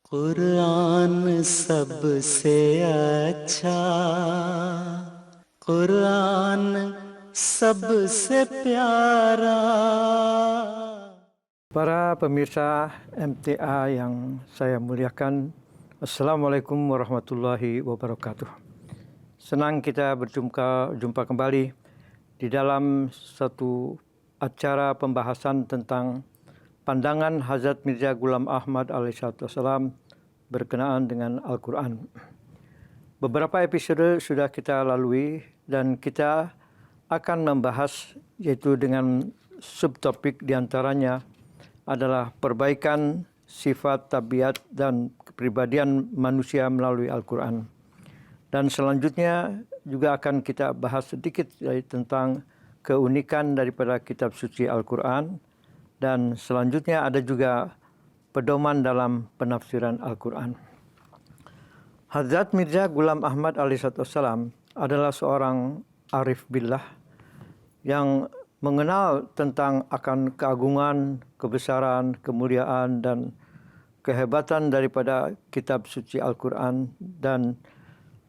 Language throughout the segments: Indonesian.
कुरान सबसे अच्छा, कुरान सबसे प्यारा. Para pemirsa MTA yang saya muliakan, Assalamualaikum warahmatullahi wabarakatuh. Senang kita berjumpa kembali di dalam satu acara pembahasan tentang pandangan Hazrat Mirza Ghulam Ahmad alaihissalam berkenaan dengan Al-Quran. Beberapa episode sudah kita lalui dan kita akan membahas yaitu dengan subtopik diantaranya adalah perbaikan sifat, tabiat, dan kepribadian manusia melalui Al-Quran. Dan selanjutnya juga akan kita bahas sedikit tentang keunikan daripada kitab suci Al-Quran. Dan selanjutnya ada juga pedoman dalam penafsiran Al-Quran. Hazrat Mirza Ghulam Ahmad alaihissalam adalah seorang arif billah yang mengenal tentang akan keagungan, kebesaran, kemuliaan, dan kehebatan daripada kitab suci Al-Quran. Dan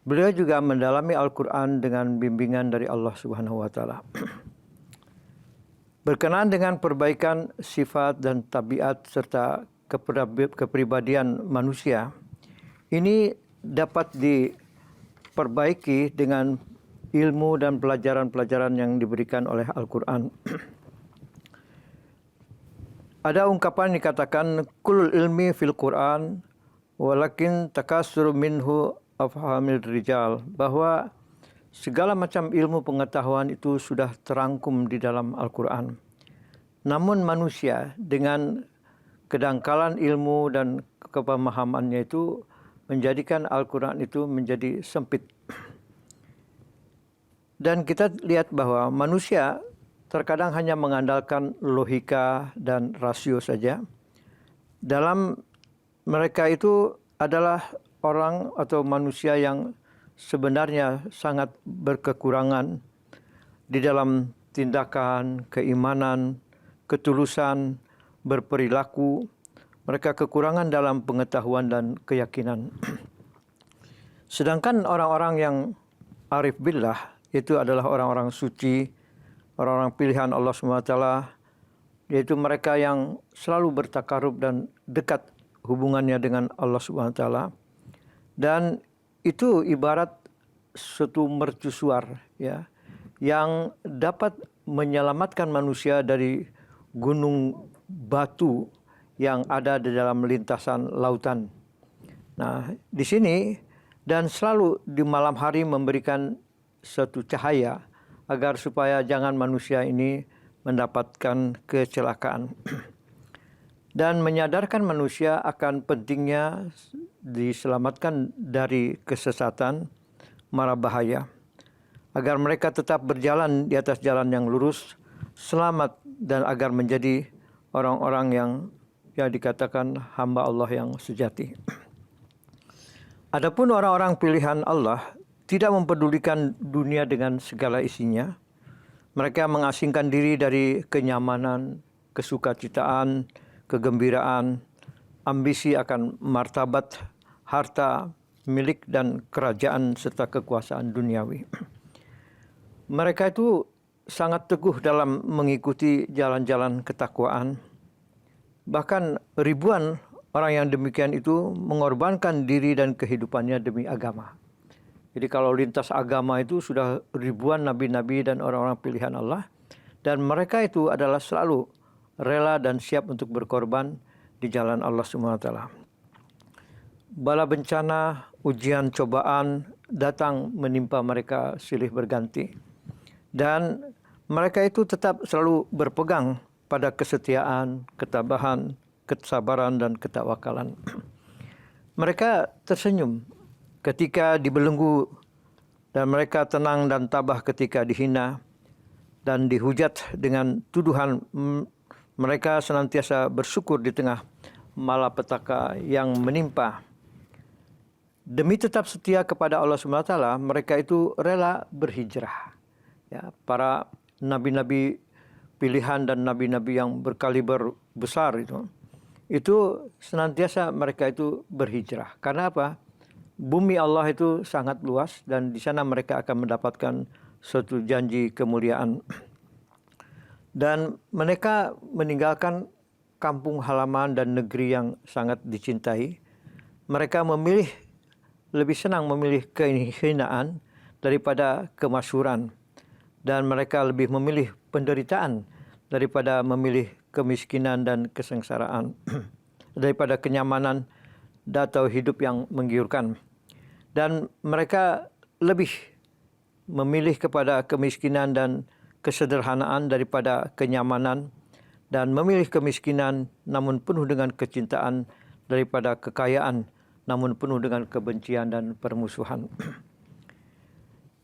beliau juga mendalami Al-Quran dengan bimbingan dari Allah Subhanahu wa Ta'ala. Berkenaan dengan perbaikan sifat dan tabiat serta kepribadian manusia, ini dapat diperbaiki dengan ilmu dan pelajaran-pelajaran yang diberikan oleh Al-Quran. Ada ungkapan dikatakan, kulul ilmi fil Quran, walakin takasur minhu afhamil rijal, bahwa segala macam ilmu pengetahuan itu sudah terangkum di dalam Al-Quran. Namun manusia dengan kedangkalan ilmu dan kepemahamannya itu menjadikan Al-Quran itu menjadi sempit. Dan kita lihat bahwa manusia terkadang hanya mengandalkan logika dan rasio saja. Dalam mereka itu adalah orang atau manusia yang sebenarnya sangat berkekurangan di dalam tindakan, keimanan, ketulusan, berperilaku. Mereka kekurangan dalam pengetahuan dan keyakinan. Sedangkan orang-orang yang arif billah itu adalah orang-orang suci, orang-orang pilihan Allah SWT, yaitu mereka yang selalu bertakarub dan dekat hubungannya dengan Allah SWT. Dan itu ibarat suatu mercusuar ya, yang dapat menyelamatkan manusia dari gunung batu yang ada di dalam lintasan lautan. Nah, di sini dan selalu di malam hari memberikan satu cahaya agar supaya jangan manusia ini mendapatkan kecelakaan. Dan menyadarkan manusia akan pentingnya diselamatkan dari kesesatan, mara bahaya. Agar mereka tetap berjalan di atas jalan yang lurus, selamat, dan agar menjadi orang-orang yang dikatakan hamba Allah yang sejati. Adapun orang-orang pilihan Allah tidak mempedulikan dunia dengan segala isinya. Mereka mengasingkan diri dari kenyamanan, kesukacitaan, kegembiraan, ambisi akan martabat, harta, milik, dan kerajaan serta kekuasaan duniawi. Mereka itu sangat teguh dalam mengikuti jalan-jalan ketakwaan. Bahkan ribuan orang yang demikian itu mengorbankan diri dan kehidupannya demi agama. Jadi kalau lintas agama itu sudah ribuan nabi-nabi dan orang-orang pilihan Allah. Dan mereka itu adalah selalu rela dan siap untuk berkorban di jalan Allah SWT. Bala bencana, ujian, cobaan datang menimpa mereka silih berganti. Dan mereka itu tetap selalu berpegang pada kesetiaan, ketabahan, kesabaran, dan ketawakalan. Mereka tersenyum ketika dibelenggu, dan mereka tenang dan tabah ketika dihina dan dihujat dengan tuduhan. Mereka senantiasa bersyukur di tengah malapetaka yang menimpa. Demi tetap setia kepada Allah SWT, mereka itu rela berhijrah. Ya, para nabi-nabi pilihan dan nabi-nabi yang berkaliber besar itu senantiasa mereka itu berhijrah. Karena apa? Bumi Allah itu sangat luas dan di sana mereka akan mendapatkan suatu janji kemuliaan. Dan mereka meninggalkan kampung halaman dan negeri yang sangat dicintai. Mereka lebih senang memilih kehinaan daripada kemasyhuran. Dan mereka lebih memilih penderitaan daripada memilih kemiskinan dan kesengsaraan. Daripada kenyamanan atau hidup yang menggiurkan. Dan mereka lebih memilih kepada kemiskinan dan kesederhanaan daripada kenyamanan, dan memilih kemiskinan namun penuh dengan kecintaan daripada kekayaan namun penuh dengan kebencian dan permusuhan.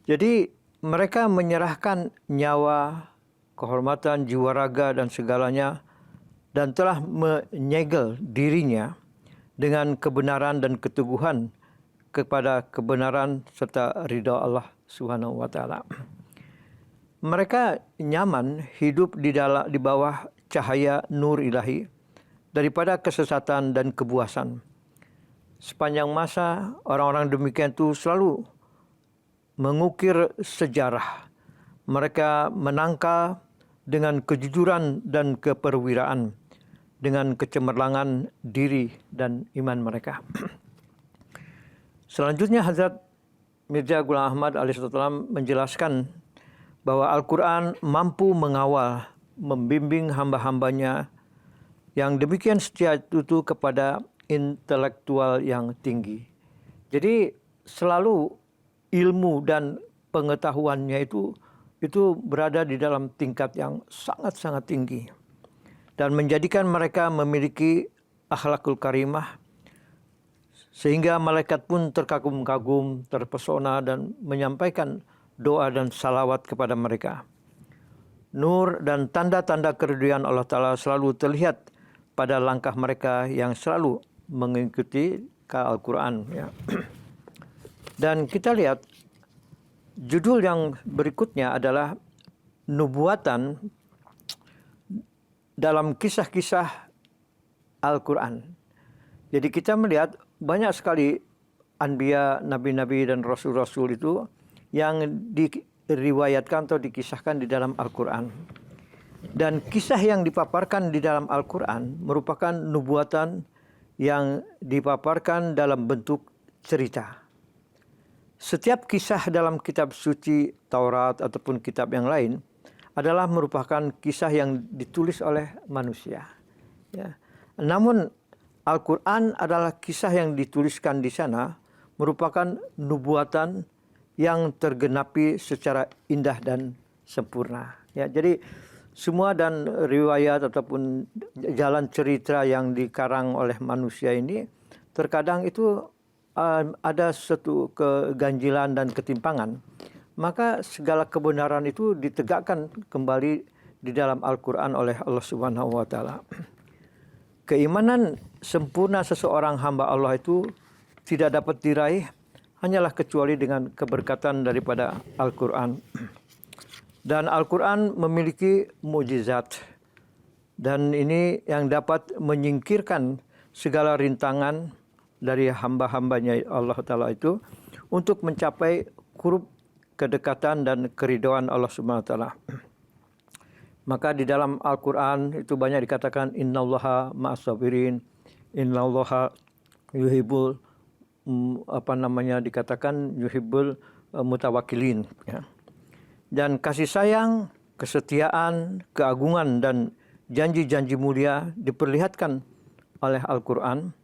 Jadi mereka menyerahkan nyawa, kehormatan, jiwa raga dan segalanya, dan telah menyegel dirinya dengan kebenaran dan keteguhan kepada kebenaran serta ridha Allah Subhanahu wa taala. Mereka nyaman hidup di bawah cahaya nur ilahi daripada kesesatan dan kebuasan. Sepanjang masa orang-orang demikian itu selalu mengukir sejarah. Mereka menangkal dengan kejujuran dan keperwiraan, dengan kecemerlangan diri dan iman mereka. Selanjutnya Hazrat Mirza Ghulam Ahmad alaihissalam menjelaskan bahwa Al-Quran mampu mengawal, membimbing hamba-hambanya yang demikian setia itu kepada intelektual yang tinggi. Jadi selalu ilmu dan pengetahuannya itu berada di dalam tingkat yang sangat-sangat tinggi. Dan menjadikan mereka memiliki akhlakul karimah, sehingga malaikat pun terkagum-kagum, terpesona dan menyampaikan doa dan salawat kepada mereka. Nur dan tanda-tanda keridhaan Allah Ta'ala selalu terlihat pada langkah mereka yang selalu mengikuti Al-Quran. Ya. Dan kita lihat judul yang berikutnya adalah nubuatan dalam kisah-kisah Al-Quran. Jadi kita melihat banyak sekali anbiya, nabi-nabi dan rasul-rasul itu yang diriwayatkan atau dikisahkan di dalam Al-Quran. Dan kisah yang dipaparkan di dalam Al-Quran merupakan nubuatan yang dipaparkan dalam bentuk cerita. Setiap kisah dalam kitab suci Taurat ataupun kitab yang lain adalah merupakan kisah yang ditulis oleh manusia. Ya. Namun Al-Quran adalah kisah yang dituliskan di sana merupakan nubuatan yang tergenapi secara indah dan sempurna. Ya, jadi semua dan riwayat ataupun jalan cerita yang dikarang oleh manusia ini terkadang itu ada satu keganjilan dan ketimpangan. Maka segala kebenaran itu ditegakkan kembali di dalam Al-Quran oleh Allah Subhanahu wa taala. Keimanan sempurna seseorang hamba Allah itu tidak dapat diraih hanyalah kecuali dengan keberkatan daripada Al-Quran. Dan Al-Quran memiliki mukjizat. Dan ini yang dapat menyingkirkan segala rintangan dari hamba-hambanya Allah Ta'ala itu untuk mencapai qurb, kedekatan dan keridhaan Allah Subhanahu wa taala. Maka di dalam Al-Quran itu banyak dikatakan innallaha ma'as-sabirin, innallaha yuhibbul dikatakan yuhibbul mutawakkilin, ya. Dan kasih sayang, kesetiaan, keagungan dan janji-janji mulia diperlihatkan oleh Al-Quran.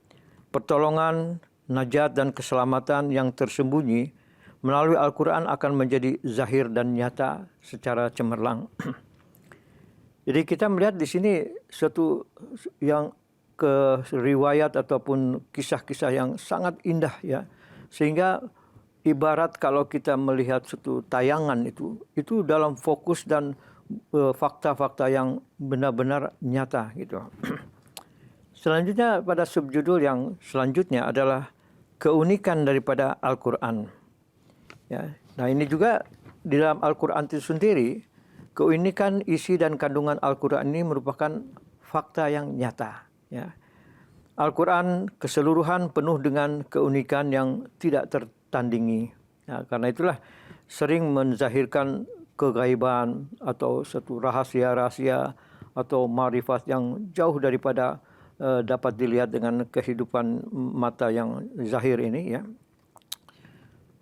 Pertolongan, najat dan keselamatan yang tersembunyi melalui Al-Quran akan menjadi zahir dan nyata secara cemerlang. Jadi kita melihat di sini suatu yang riwayat ataupun kisah-kisah yang sangat indah, ya. Sehingga ibarat kalau kita melihat suatu tayangan itu dalam fokus dan fakta-fakta yang benar-benar nyata gitu. Selanjutnya pada subjudul yang selanjutnya adalah keunikan daripada Al-Quran. Ya. Nah ini juga di dalam Al-Quran itu sendiri, keunikan isi dan kandungan Al-Quran ini merupakan fakta yang nyata. Ya. Al-Quran keseluruhan penuh dengan keunikan yang tidak tertandingi. Ya, karena itulah sering menzahirkan kegaiban atau satu rahasia-rahasia atau marifat yang jauh daripada dapat dilihat dengan kehidupan mata yang zahir ini. Ya.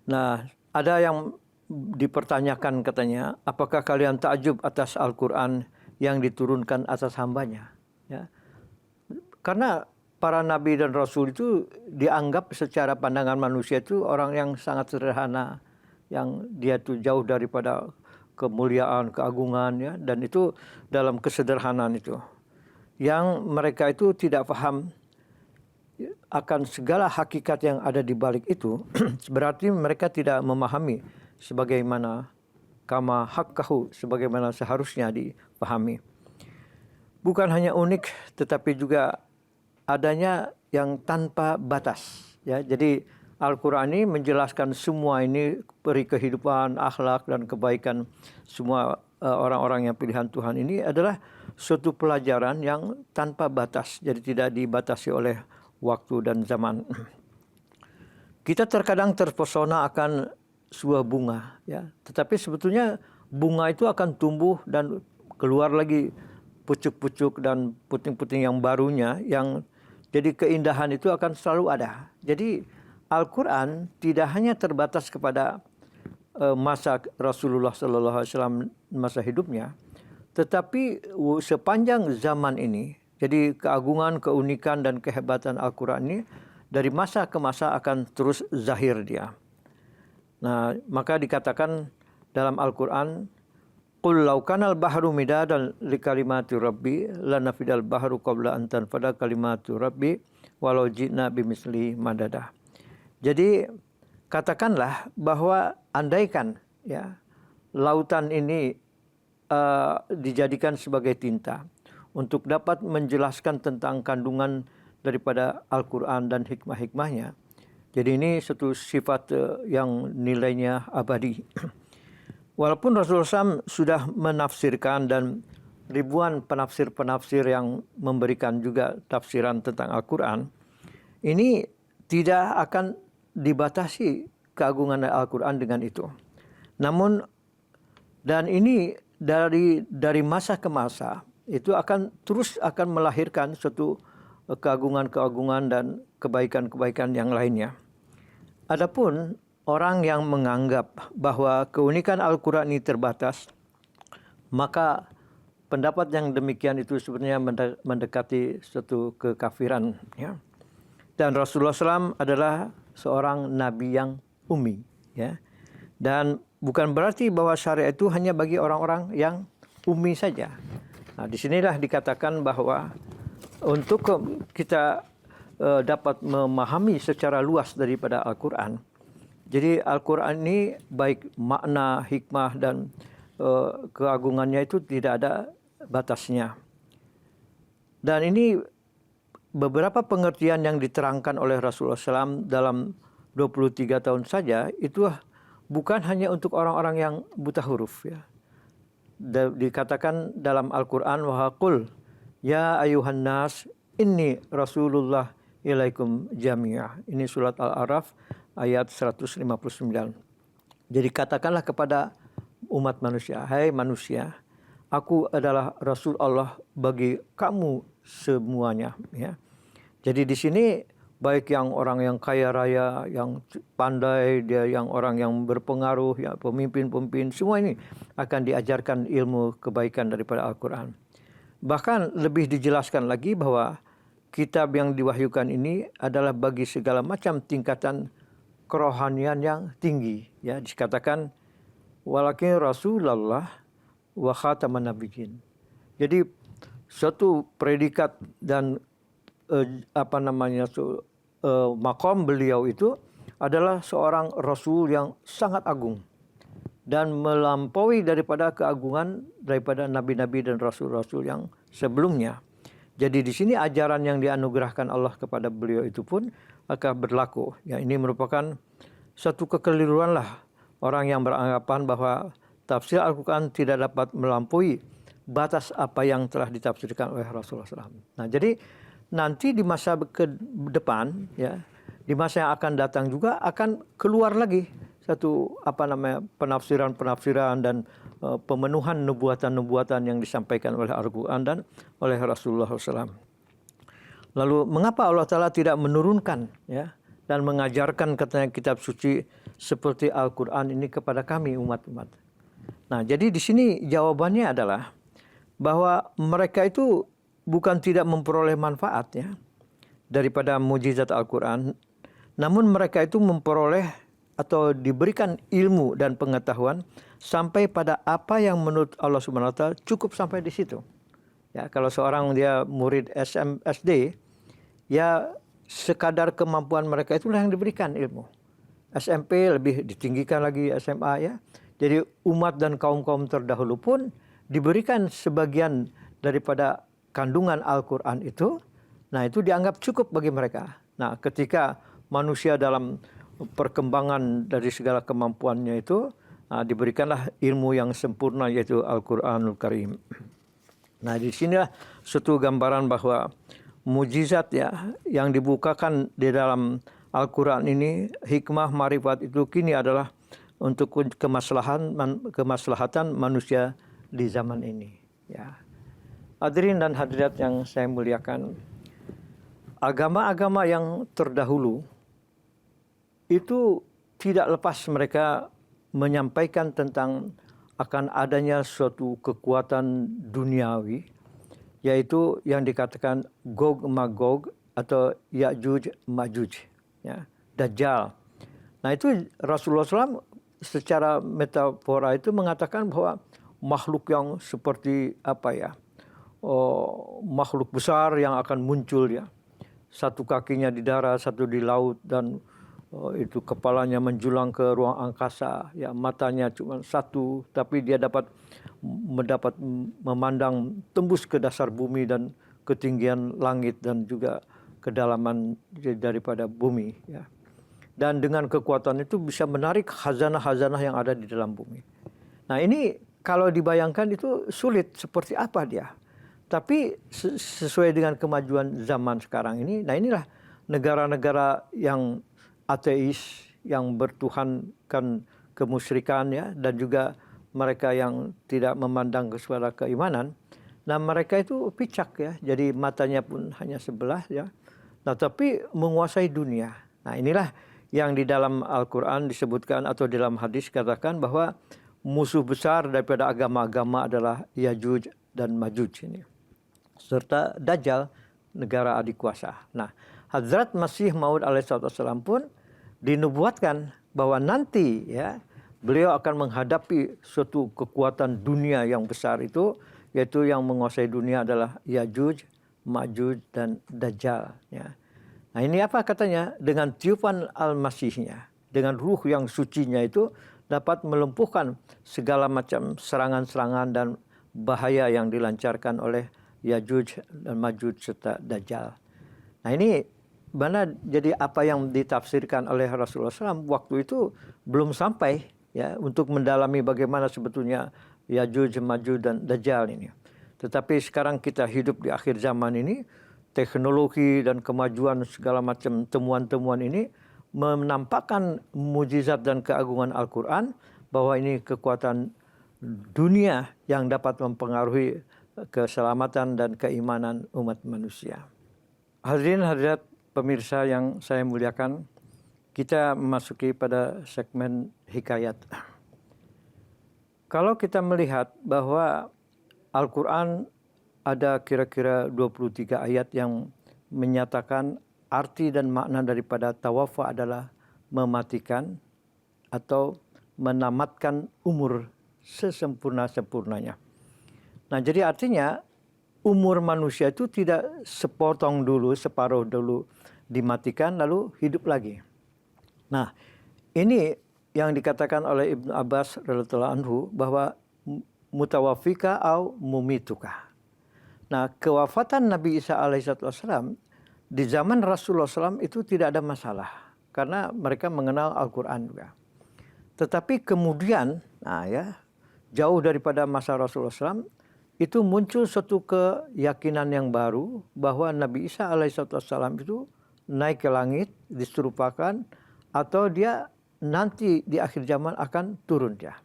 Nah, ada yang dipertanyakan katanya, apakah kalian takjub atas Al-Quran yang diturunkan atas hambanya? Ya. Karena para nabi dan rasul itu dianggap secara pandangan manusia itu orang yang sangat sederhana, yang dia itu jauh daripada kemuliaan, keagungan, ya, dan itu dalam kesederhanaan itu. Yang mereka itu tidak paham akan segala hakikat yang ada di balik itu, berarti mereka tidak memahami sebagaimana kama hakkahu, sebagaimana seharusnya dipahami. Bukan hanya unik, tetapi juga adanya yang tanpa batas. Ya, jadi Al-Quran ini menjelaskan semua ini, peri kehidupan, akhlak dan kebaikan semua orang-orang yang pilihan Tuhan ini adalah suatu pelajaran yang tanpa batas. Jadi tidak dibatasi oleh waktu dan zaman. Kita terkadang terpesona akan sebuah bunga, ya. Tetapi sebetulnya bunga itu akan tumbuh dan keluar lagi pucuk-pucuk dan puting-puting yang barunya, yang jadi keindahan itu akan selalu ada. Jadi Al-Quran tidak hanya terbatas kepada masa Rasulullah SAW, masa hidupnya, tetapi sepanjang zaman ini, jadi keagungan, keunikan dan kehebatan Al-Quran ini dari masa ke masa akan terus zahir dia. Nah, maka dikatakan dalam Al-Quran, Qul law kanal bahru midadan li kalimati rabbi lanafidal bahru qabla an tanfada kalimatu rabbi walau ji'na bimisli madada. Jadi katakanlah bahwa andaikan, ya, lautan ini dijadikan sebagai tinta untuk dapat menjelaskan tentang kandungan daripada Al-Quran dan hikmah-hikmahnya. Jadi ini satu sifat yang nilainya abadi. Walaupun Rasulullah SAW sudah menafsirkan dan ribuan penafsir-penafsir yang memberikan juga tafsiran tentang Al-Quran, ini tidak akan dibatasi keagungan Al-Quran dengan itu. Namun, dan ini dari masa ke masa, itu akan terus akan melahirkan suatu keagungan-keagungan dan kebaikan-kebaikan yang lainnya. Adapun orang yang menganggap bahwa keunikan Al-Quran ini terbatas, maka pendapat yang demikian itu sebenarnya mendekati suatu kekafiran. Ya. Dan Rasulullah SAW adalah seorang nabi yang ummi. Ya. Dan bukan berarti bahwa syariat itu hanya bagi orang-orang yang ummi saja. Nah, di sinilah dikatakan bahwa untuk kita dapat memahami secara luas daripada Al-Quran. Jadi Al-Quran ini baik makna, hikmah dan keagungannya itu tidak ada batasnya. Dan ini beberapa pengertian yang diterangkan oleh Rasulullah SAW dalam 23 tahun saja itu bukan hanya untuk orang-orang yang buta huruf. Ya. Dikatakan dalam Al-Quran, wahaqul ya ayuhan nas inni rasulullah ilaikum jami'ah. Ini surat Al-A'raf ayat 159. Jadi katakanlah kepada umat manusia, hai manusia, aku adalah Rasul Allah bagi kamu semuanya. Ya. Jadi di sini baik yang orang yang kaya raya, yang pandai, dia yang orang yang berpengaruh, ya, pemimpin-pemimpin, semua ini akan diajarkan ilmu kebaikan daripada Al-Quran. Bahkan lebih dijelaskan lagi bahwa kitab yang diwahyukan ini adalah bagi segala macam tingkatan kerohanian yang tinggi. Ya, dikatakan walakin Rasulullah wa khataman nabiyyin. Jadi suatu predikat dan maqam beliau itu adalah seorang rasul yang sangat agung dan melampaui daripada keagungan daripada nabi-nabi dan rasul-rasul yang sebelumnya. Jadi di sini ajaran yang dianugerahkan Allah kepada beliau itu pun akan berlaku. Ya, ini merupakan satu kekeliruan lah orang yang beranggapan bahwa tafsir Al-Quran tidak dapat melampaui batas apa yang telah ditafsirkan oleh Rasulullah SAW. Nah, jadi nanti di masa ke depan, ya, di masa yang akan datang juga akan keluar lagi satu penafsiran-penafsiran dan pemenuhan nubuatan-nubuatan yang disampaikan oleh Al-Quran dan oleh Rasulullah SAW. Lalu mengapa Allah Ta'ala tidak menurunkan, ya, dan mengajarkan katanya kitab suci seperti Al-Quran ini kepada kami umat-umat? Nah, jadi di sini jawabannya adalah bahwa mereka itu bukan tidak memperoleh manfaat, ya, daripada mujizat Al-Quran, namun mereka itu memperoleh atau diberikan ilmu dan pengetahuan sampai pada apa yang menurut Allah Subhanahu wa taala cukup sampai di situ. Ya, kalau seorang dia murid SD, ya sekadar kemampuan mereka itulah yang diberikan ilmu. SMP lebih ditinggikan lagi, SMA, ya. Jadi umat dan kaum-kaum terdahulu pun diberikan sebagian daripada kandungan Al-Quran itu. Nah, itu dianggap cukup bagi mereka. Nah, ketika manusia dalam perkembangan dari segala kemampuannya itu, diberikanlah ilmu yang sempurna, yaitu Al-Quranul Karim. Nah, di sinilah suatu gambaran bahwa mujizat, ya, yang dibukakan di dalam Al-Quran ini, hikmah marifat itu kini adalah untuk kemaslahatan manusia di zaman ini. Ya. Hadirin dan hadirat yang saya muliakan, agama-agama yang terdahulu itu tidak lepas mereka menyampaikan tentang akan adanya suatu kekuatan duniawi, yaitu yang dikatakan Gog Magog atau Ya'juj Ma'juj, ya, Dajjal. Nah, itu Rasulullah SAW secara metafora itu mengatakan bahwa makhluk yang seperti makhluk besar yang akan muncul, ya, satu kakinya di darat, satu di laut, dan itu kepalanya menjulang ke ruang angkasa, ya, matanya cuma satu, tapi dia dapat memandang tembus ke dasar bumi dan ketinggian langit dan juga kedalaman daripada bumi, ya. Dan dengan kekuatan itu bisa menarik khazanah-khazanah yang ada di dalam bumi. Nah, ini kalau dibayangkan itu sulit seperti apa dia. Tapi sesuai dengan kemajuan zaman sekarang ini, nah inilah negara-negara yang ateis, yang bertuhankan kemusyrikan, ya, dan juga mereka yang tidak memandang kepada keimanan. Nah, mereka itu picak, ya, jadi matanya pun hanya sebelah, ya. Nah, tapi menguasai dunia. Nah, inilah yang di dalam Al-Quran disebutkan atau dalam hadis katakan bahwa musuh besar daripada agama-agama adalah Ya'juj dan Ma'juj ini, serta Dajjal, negara adik kuasa. Nah, Hazrat Masih Maud alaihissalam pun dinubuatkan bahwa nanti, ya, beliau akan menghadapi suatu kekuatan dunia yang besar itu, yaitu yang menguasai dunia adalah Ya'juj, Ma'juj, dan Dajjal, ya. Nah, ini apa katanya? Dengan tiupan Al-Masihnya, dengan ruh yang sucinya itu dapat melumpuhkan segala macam serangan-serangan dan bahaya yang dilancarkan oleh Ya'juj dan Ma'juj serta Dajjal. Nah, ini mana jadi apa yang ditafsirkan oleh Rasulullah SAW waktu itu belum sampai, ya, untuk mendalami bagaimana sebetulnya Ya'juj, Ma'juj, dan Dajjal ini. Tetapi sekarang kita hidup di akhir zaman ini, teknologi dan kemajuan segala macam temuan-temuan ini menampakkan mujizat dan keagungan Al-Quran, bahwa ini kekuatan dunia yang dapat mempengaruhi keselamatan dan keimanan umat manusia. Hadirin hadirat pemirsa yang saya muliakan, kita memasuki pada segmen hikayat. Kalau kita melihat bahwa Al-Quran ada kira-kira 23 ayat yang menyatakan arti dan makna daripada tawafa adalah mematikan atau menamatkan umur sesempurna-sempurnanya. Nah, jadi artinya umur manusia itu tidak sepotong dulu, separuh dulu dimatikan lalu hidup lagi. Nah, ini yang dikatakan oleh Ibnu Abbas radhiyallahu anhu bahwa mutawafika au mumituka. Nah, kewafatan Nabi Isa alaihissalam di zaman Rasulullah SAW itu tidak ada masalah, karena mereka mengenal Al-Quran juga. Tetapi kemudian, jauh daripada masa Rasulullah SAW, itu muncul suatu keyakinan yang baru bahwa Nabi Isa alaihissalam itu naik ke langit, diserupakan, atau dia nanti di akhir zaman akan turun dia.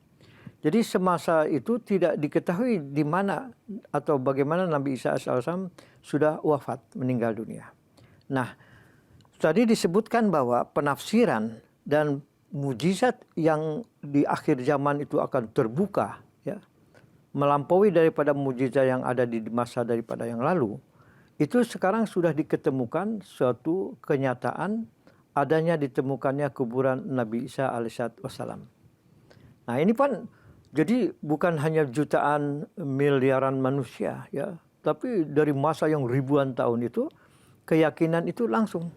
Jadi semasa itu tidak diketahui di mana atau bagaimana Nabi Isa alaihissalam sudah wafat, meninggal dunia. Nah, tadi disebutkan bahwa penafsiran dan mujizat yang di akhir zaman itu akan terbuka, ya, melampaui daripada mujizat yang ada di masa daripada yang lalu. Itu sekarang sudah diketemukan suatu kenyataan adanya ditemukannya kuburan Nabi Isa alaihissalam. Nah, ini pun jadi bukan hanya jutaan miliaran manusia, ya, tapi dari masa yang ribuan tahun itu keyakinan itu langsung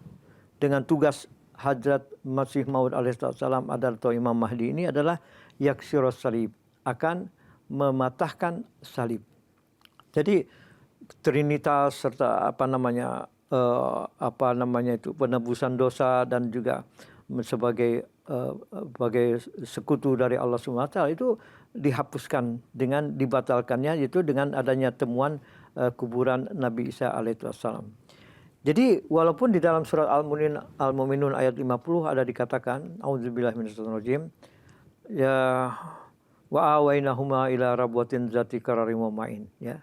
dengan tugas Hadrat Masih Maud alaihissalam atau Imam Mahdi ini adalah yaksiros salib, akan mematahkan salib. Jadi Trinitas serta penebusan dosa dan juga sebagai sekutu dari Allah SWT itu dihapuskan dengan dibatalkannya, yaitu dengan adanya temuan kuburan Nabi Isa alaihissalam. Jadi walaupun di dalam surat Al-Mu'minun ayat 50 ada dikatakan auzubillahi minasyaitonirrajim, ya wa awainahuma ila rabwatin zati qararin wa ma'in, ya.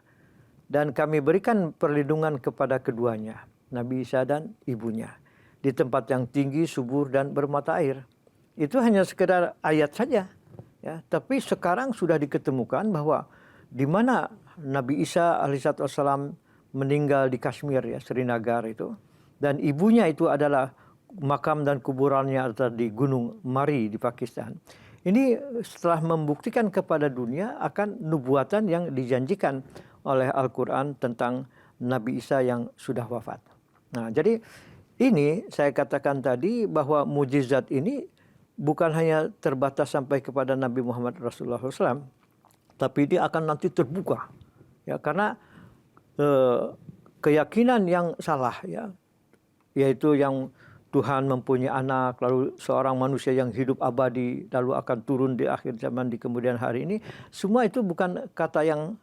Dan kami berikan perlindungan kepada keduanya, Nabi Isa dan ibunya, di tempat yang tinggi, subur dan bermata air. Itu hanya sekedar ayat saja, ya. Tapi sekarang sudah diketemukan bahwa di mana Nabi Isa alaihissalam meninggal di Kashmir, ya, Srinagar itu, dan ibunya itu adalah makam dan kuburannya ada di Gunung Mari di Pakistan. Ini setelah membuktikan kepada dunia akan nubuatan yang dijanjikan oleh Al-Quran tentang Nabi Isa yang sudah wafat. Nah, jadi ini saya katakan tadi bahwa mujizat ini bukan hanya terbatas sampai kepada Nabi Muhammad Rasulullah SAW, tapi dia akan nanti terbuka, ya, karena keyakinan yang salah, ya, yaitu yang Tuhan mempunyai anak, lalu seorang manusia yang hidup abadi, lalu akan turun di akhir zaman di kemudian hari ini. Semua itu bukan kata yang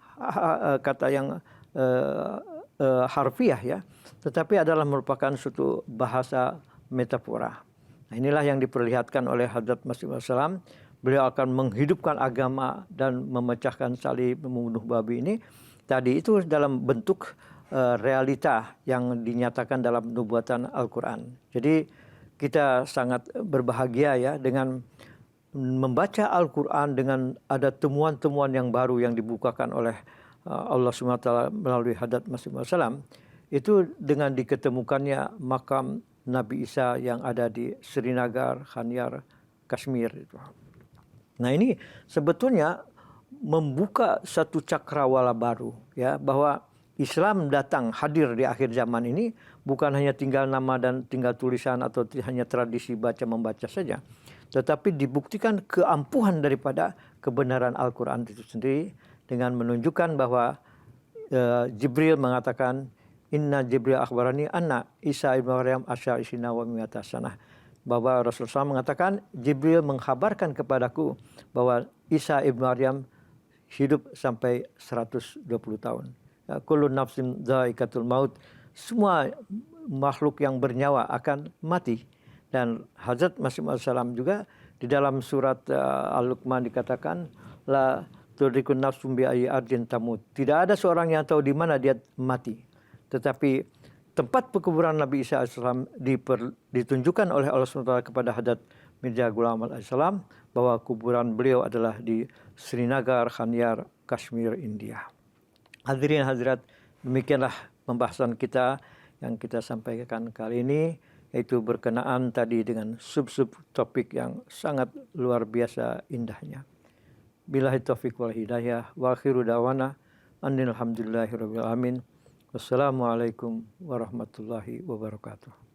harfiah, ya, tetapi adalah merupakan suatu bahasa metafora. Nah, inilah yang diperlihatkan oleh Hadrat Masih Maud alaihissalam. Beliau akan menghidupkan agama dan memecahkan salib, membunuh babi ini. Tadi itu dalam bentuk realita yang dinyatakan dalam nubuatan Al-Quran. Jadi kita sangat berbahagia, ya, dengan membaca Al-Quran dengan ada temuan-temuan yang baru yang dibukakan oleh Allah SWT melalui Hadrat Masih Maud alaihissalam. Itu dengan diketemukannya makam Nabi Isa yang ada di Srinagar, Kanyar, Kashmir itu. Nah, ini sebetulnya membuka satu cakrawala baru, ya, bahwa Islam datang hadir di akhir zaman ini bukan hanya tinggal nama dan tinggal tulisan atau hanya tradisi baca membaca saja, tetapi dibuktikan keampuhan daripada kebenaran Al-Quran itu sendiri dengan menunjukkan bahwa Jibril mengatakan Inna Jibril akhbarani anna Isa ibn Maryam asya isina wa mi'ata sanah, bahwa Rasulullah SAW mengatakan Jibril mengkhabarkan kepadaku bahwa Isa ibn Maryam hidup sampai 120 tahun. Kullu nafsin dha'iqatul maut, semua makhluk yang bernyawa akan mati. Dan Hazrat Masih Maud alaihissalam juga di dalam surat Al-Luqman dikatakan la tudrikun nafsum bi ayyi ardin tamut. Tidak ada seorang yang tahu di mana dia mati. Tetapi tempat pekuburan Nabi Isa alaihissalam ditunjukkan oleh Allah SWT kepada Hadrat Mirza Ghulam Ahmad alaihissalam bahwa kuburan beliau adalah di Srinagar, Kanyar, Kashmir, India. Hadirin hadirat, demikianlah pembahasan kita yang kita sampaikan kali ini, yaitu berkenaan tadi dengan sub-sub topik yang sangat luar biasa indahnya. Billahi taufiq wal hidayah wa akhiru da'wana annil hamdulillahi rabbil alamin. Wassalamualaikum warahmatullahi wabarakatuh.